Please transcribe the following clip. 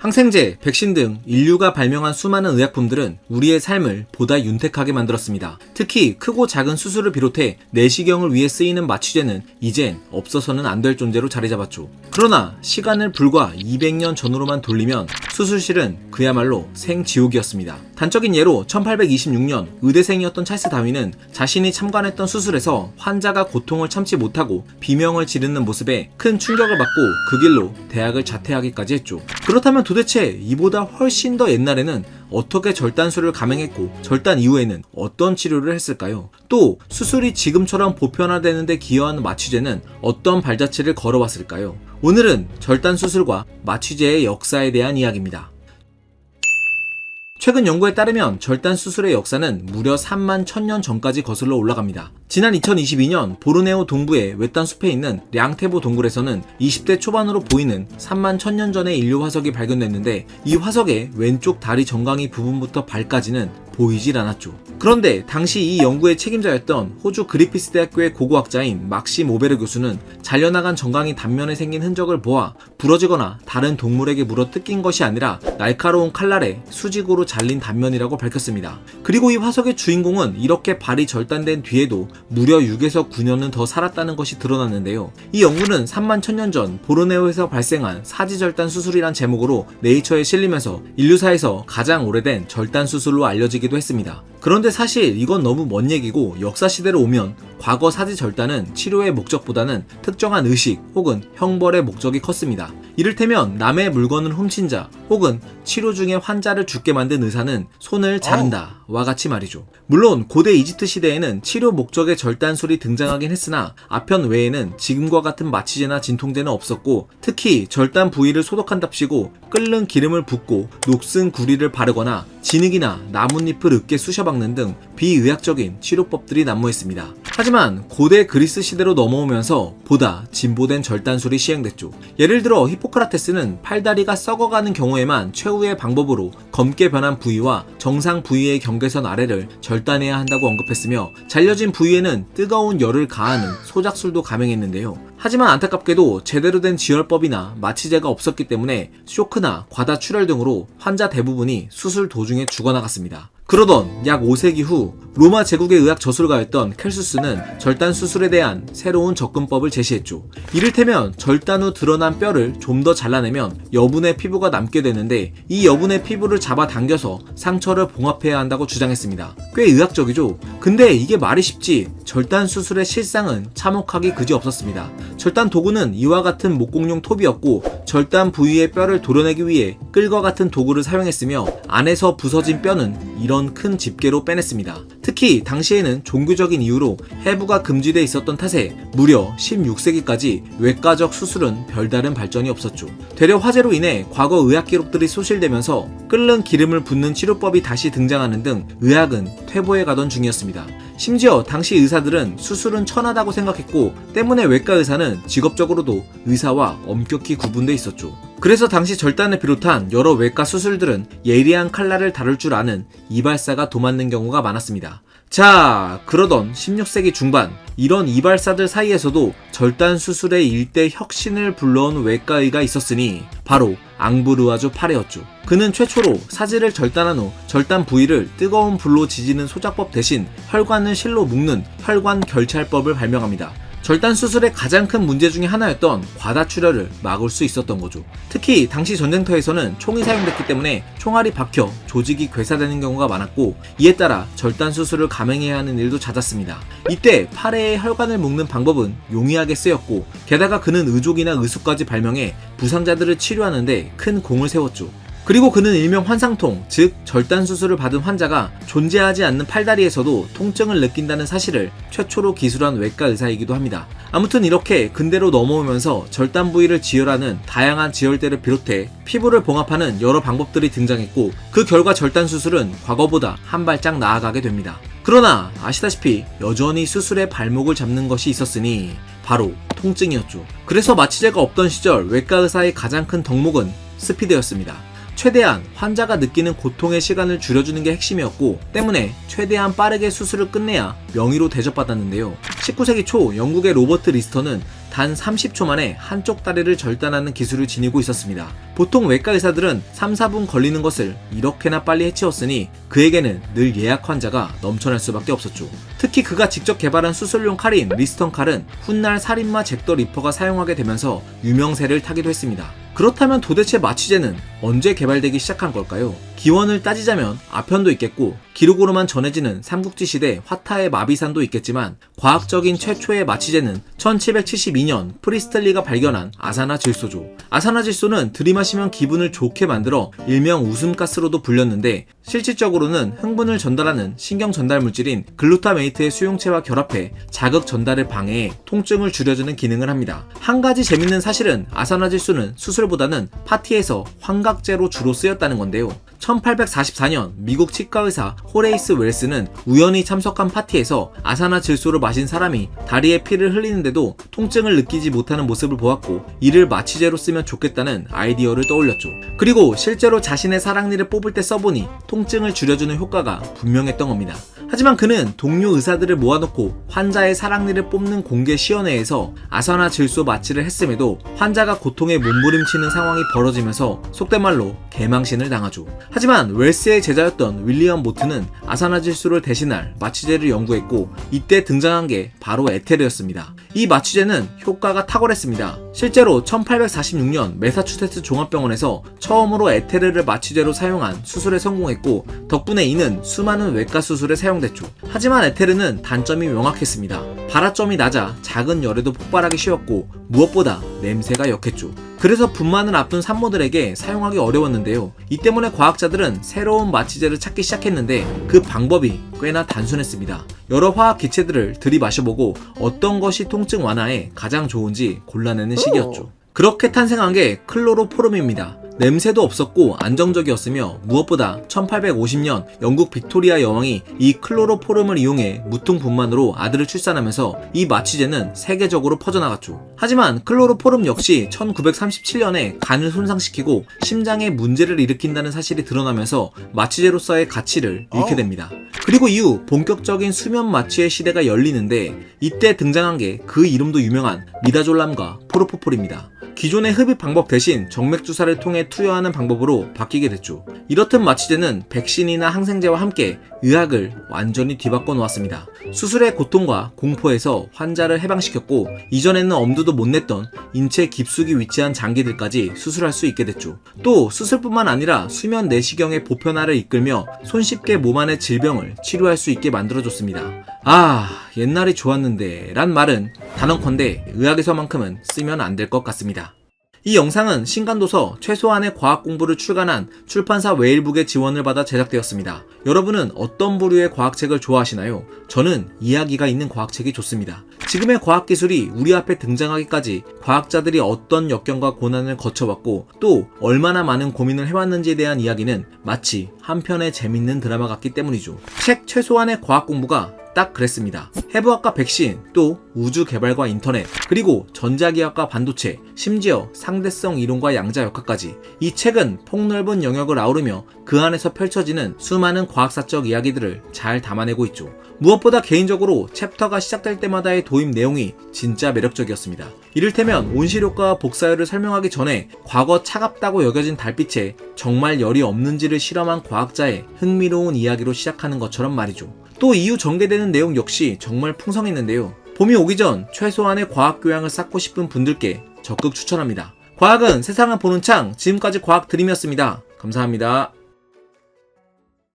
항생제, 백신 등 인류가 발명한 수많은 의약품들은 우리의 삶을 보다 윤택하게 만들었습니다. 특히 크고 작은 수술을 비롯해 내시경을 위해 쓰이는 마취제는 이젠 없어서는 안 될 존재로 자리 잡았죠. 그러나 시간을 불과 200년 전으로만 돌리면 수술실은 그야말로 생지옥이었습니다. 단적인 예로 1826년 의대생이었던 찰스 다윈은 자신이 참관했던 수술에서 환자가 고통을 참지 못하고 비명을 지르는 모습에 큰 충격을 받고 그 길로 대학을 자퇴하기까지 했죠. 그렇다면 도대체 이보다 훨씬 더 옛날에는 어떻게 절단술을 감행했고 절단 이후에는 어떤 치료를 했을까요? 또 수술이 지금처럼 보편화되는 데 기여하는 마취제는 어떤 발자취를 걸어왔을까요? 오늘은 절단 수술과 마취제의 역사에 대한 이야기입니다. 최근 연구에 따르면 절단 수술의 역사는 무려 3만 1000년 전까지 거슬러 올라갑니다. 지난 2022년 보르네오 동부의 외딴 숲에 있는 량테보 동굴에서는 20대 초반으로 보이는 3만 1000년 전의 인류 화석이 발견됐는데 이 화석의 왼쪽 다리 정강이 부분부터 발까지는 보이질 않았죠. 그런데 당시 이 연구의 책임자였던 호주 그리피스 대학교의 고고학자인 막시 모베르 교수는 잘려나간 정강이 단면에 생긴 흔적을 보아 부러지거나 다른 동물에게 물어 뜯긴 것이 아니라 날카로운 칼날에 수직으로 잘린 단면이라고 밝혔습니다. 그리고 이 화석의 주인공은 이렇게 발이 절단된 뒤에도 무려 6에서 9년은 더 살았다는 것이 드러났는데요. 이 연구는 3만 1000년 전 보르네오에서 발생한 사지절단 수술이란 제목으로 네이처에 실리면서 인류사에서 가장 오래된 절단 수술로 알려지기도 했습니다. 그런데 사실 이건 너무 먼 얘기고 역사시대로 오면 과거 사지절단은 치료의 목적보다는 특정한 의식 혹은 형벌의 목적이 컸습니다. 이를테면 남의 물건을 훔친 자 혹은 치료 중에 환자를 죽게 만든 의사는 손을 자른다 와 같이 말이죠. 물론 고대 이집트 시대에는 치료 목적의 절단술이 등장하긴 했으나 아편 외에는 지금과 같은 마취제나 진통제는 없었고 특히 절단 부위를 소독한답시고 끓는 기름을 붓고 녹슨 구리를 바르거나 진흙이나 나뭇잎을 으깨 쑤셔박는 등 비의학적인 치료법들이 난무했습니다. 하지만 고대 그리스 시대로 넘어오면서 보다 진보된 절단술이 시행됐죠. 예를 들어 히포크라테스는 팔다리가 썩어가는 경우에만 최후의 방법으로 검게 변한 부위와 정상 부위의 경계선 아래를 절단해야 한다고 언급했으며 잘려진 부위에는 뜨거운 열을 가하는 소작술도 감행했는데요. 하지만 안타깝게도 제대로 된 지혈법이나 마취제가 없었기 때문에 쇼크나 과다출혈 등으로 환자 대부분이 수술 도중에 죽어나갔습니다. 그러던 약 5세기 후 로마 제국의 의학 저술가였던 켈수스는 절단 수술에 대한 새로운 접근법을 제시했죠. 이를테면 절단 후 드러난 뼈를 좀 더 잘라내면 여분의 피부가 남게 되는데 이 여분의 피부를 잡아당겨서 상처를 봉합해야 한다고 주장했습니다. 꽤 의학적이죠? 근데 이게 말이 쉽지 절단 수술의 실상은 참혹하기 그지없었습니다. 절단 도구는 이와 같은 목공용 톱이었고 절단 부위의 뼈를 도려내기 위해 끌과 같은 도구를 사용했으며 안에서 부서진 뼈는 이런 큰 집게로 빼냈습니다. 특히 당시에는 종교적인 이유로 해부가 금지돼 있었던 탓에 무려 16세기까지 외과적 수술은 별다른 발전이 없었죠. 되려 화재로 인해 과거 의학 기록들이 소실되면서 끓는 기름을 붓는 치료법이 다시 등장하는 등 의학은 퇴보해 가던 중이었습니다. 심지어 당시 의사들은 수술은 천하다고 생각했고 때문에 외과 의사는 직업적으로도 의사와 엄격히 구분돼 있었죠. 그래서 당시 절단을 비롯한 여러 외과 수술들은 예리한 칼날을 다룰 줄 아는 이발사가 도맡는 경우가 많았습니다. 자, 그러던 16세기 중반 이런 이발사들 사이에서도 절단 수술의 일대 혁신을 불러온 외과의가 있었으니 바로 앙브루아주 파레였죠. 그는 최초로 사지를 절단한 후 절단 부위를 뜨거운 불로 지지는 소작법 대신 혈관을 실로 묶는 혈관 결찰법을 발명합니다. 절단 수술의 가장 큰 문제 중에 하나였던 과다출혈을 막을 수 있었던 거죠. 특히 당시 전쟁터에서는 총이 사용됐기 때문에 총알이 박혀 조직이 괴사되는 경우가 많았고 이에 따라 절단 수술을 감행해야 하는 일도 잦았습니다. 이때 파레의 혈관을 묶는 방법은 용이하게 쓰였고 게다가 그는 의족이나 의수까지 발명해 부상자들을 치료하는데 큰 공을 세웠죠. 그리고 그는 일명 환상통, 즉 절단 수술을 받은 환자가 존재하지 않는 팔다리에서도 통증을 느낀다는 사실을 최초로 기술한 외과 의사이기도 합니다. 아무튼 이렇게 근대로 넘어오면서 절단 부위를 지혈하는 다양한 지혈대를 비롯해 피부를 봉합하는 여러 방법들이 등장했고 그 결과 절단 수술은 과거보다 한 발짝 나아가게 됩니다. 그러나 아시다시피 여전히 수술의 발목을 잡는 것이 있었으니 바로 통증이었죠. 그래서 마취제가 없던 시절 외과 의사의 가장 큰 덕목은 스피드였습니다. 최대한 환자가 느끼는 고통의 시간을 줄여주는 게 핵심이었고 때문에 최대한 빠르게 수술을 끝내야 명의로 대접받았는데요. 19세기 초 영국의 로버트 리스터는 단 30초 만에 한쪽 다리를 절단하는 기술을 지니고 있었습니다. 보통 외과 의사들은 3, 4분 걸리는 것을 이렇게나 빨리 해치웠으니 그에게는 늘 예약 환자가 넘쳐날 수밖에 없었죠. 특히 그가 직접 개발한 수술용 칼인 리스턴 칼은 훗날 살인마 잭 더 리퍼가 사용하게 되면서 유명세를 타기도 했습니다. 그렇다면 도대체 마취제는 언제 개발되기 시작한 걸까요? 기원을 따지자면 아편도 있겠고 기록으로만 전해지는 삼국지 시대 화타의 마비산도 있겠지만 과학적인 최초의 마취제는 1772년 프리스틀리가 발견한 아산화질소죠. 아산화질소는 들이마시면 기분을 좋게 만들어 일명 웃음가스로도 불렸는데 실질적으로는 흥분을 전달하는 신경 전달 물질인 글루타메이트의 수용체와 결합해 자극 전달을 방해해 통증을 줄여주는 기능을 합니다. 한 가지 재밌는 사실은 아산화질소는 수술보다는 파티에서 환각제로 주로 쓰였다는 건데요. 1844년 미국 치과의사 호레이스 웰스는 우연히 참석한 파티에서 아산화질소를 마신 사람이 다리에 피를 흘리는데도 통증을 느끼지 못하는 모습을 보았고 이를 마취제로 쓰면 좋겠다는 아이디어를 떠올렸죠. 그리고 실제로 자신의 사랑니를 뽑을 때 써보니 통증을 줄여주는 효과가 분명했던 겁니다. 하지만 그는 동료 의사들을 모아놓고 환자의 사랑니를 뽑는 공개 시연회에서 아산화질소 마취를 했음에도 환자가 고통에 몸부림치는 상황이 벌어지면서 속된 말로 개망신을 당하죠. 하지만 웰스의 제자였던 윌리엄 모트는 아산화질소를 대신할 마취제를 연구했고 이때 등장한 게 바로 에테르였습니다. 이 마취제는 효과가 탁월했습니다. 실제로 1846년 매사추세츠 종합병원에서 처음으로 에테르를 마취제로 사용한 수술에 성공했고 덕분에 이는 수많은 외과 수술에 사용됐죠. 하지만 에테르는 단점이 명확했습니다. 발화점이 낮아 작은 열에도 폭발하기 쉬웠고 무엇보다 냄새가 역했죠. 그래서 분만을 앞둔 산모들에게 사용하기 어려웠는데요. 이 때문에 과학자들은 새로운 마취제를 찾기 시작했는데 그 방법이 꽤나 단순했습니다. 여러 화학 기체들을 들이마셔보고 어떤 것이 통증 완화에 가장 좋은지 골라내는 시기였죠. 그렇게 탄생한 게 클로로포름입니다. 냄새도 없었고 안정적이었으며 무엇보다 1850년 영국 빅토리아 여왕이 이 클로로포름을 이용해 무통 분만으로 아들을 출산하면서 이 마취제는 세계적으로 퍼져나갔죠. 하지만 클로로포름 역시 1937년에 간을 손상시키고 심장에 문제를 일으킨다는 사실이 드러나면서 마취제로서의 가치를 잃게 됩니다. 그리고 이후 본격적인 수면 마취의 시대가 열리는데 이때 등장한 게 그 이름도 유명한 미다졸람과 프로포폴입니다. 기존의 흡입 방법 대신 정맥 주사를 통해 투여하는 방법으로 바뀌게 됐죠. 이렇듯 마취제는 백신이나 항생제와 함께 의학을 완전히 뒤바꿔 놓았습니다. 수술의 고통과 공포에서 환자를 해방시켰고 이전에는 엄두도 못 냈던 인체 깊숙이 위치한 장기들까지 수술할 수 있게 됐죠. 또 수술뿐만 아니라 수면 내시경의 보편화를 이끌며 손쉽게 몸 안의 질병을 치료할 수 있게 만들어줬습니다. 아, 옛날이 좋았는데 란 말은 단언컨대 의학에서만큼은 쓰면 안 될 것 같습니다. 이 영상은 신간도서 최소한의 과학 공부를 출간한 출판사 웨일북의 지원을 받아 제작되었습니다. 여러분은 어떤 부류의 과학책을 좋아하시나요? 저는 이야기가 있는 과학책이 좋습니다. 지금의 과학기술이 우리 앞에 등장하기까지 과학자들이 어떤 역경과 고난을 거쳐왔고 또 얼마나 많은 고민을 해왔는지에 대한 이야기는 마치 한 편의 재밌는 드라마 같기 때문이죠. 책 최소한의 과학 공부가 딱 그랬습니다. 해부학과 백신, 또 우주 개발과 인터넷, 그리고 전자기학과 반도체, 심지어 상대성 이론과 양자역학까지 이 책은 폭넓은 영역을 아우르며 그 안에서 펼쳐지는 수많은 과학사적 이야기들을 잘 담아내고 있죠. 무엇보다 개인적으로 챕터가 시작될 때마다의 도입 내용이 진짜 매력적이었습니다. 이를테면 온실효과와 복사열을 설명하기 전에 과거 차갑다고 여겨진 달빛에 정말 열이 없는지를 실험한 과학자의 흥미로운 이야기로 시작하는 것처럼 말이죠. 또 이후 전개되는 내용 역시 정말 풍성했는데요. 봄이 오기 전 최소한의 과학교양을 쌓고 싶은 분들께 적극 추천합니다. 과학은 세상을 보는 창, 지금까지 과학 드림이었습니다. 감사합니다.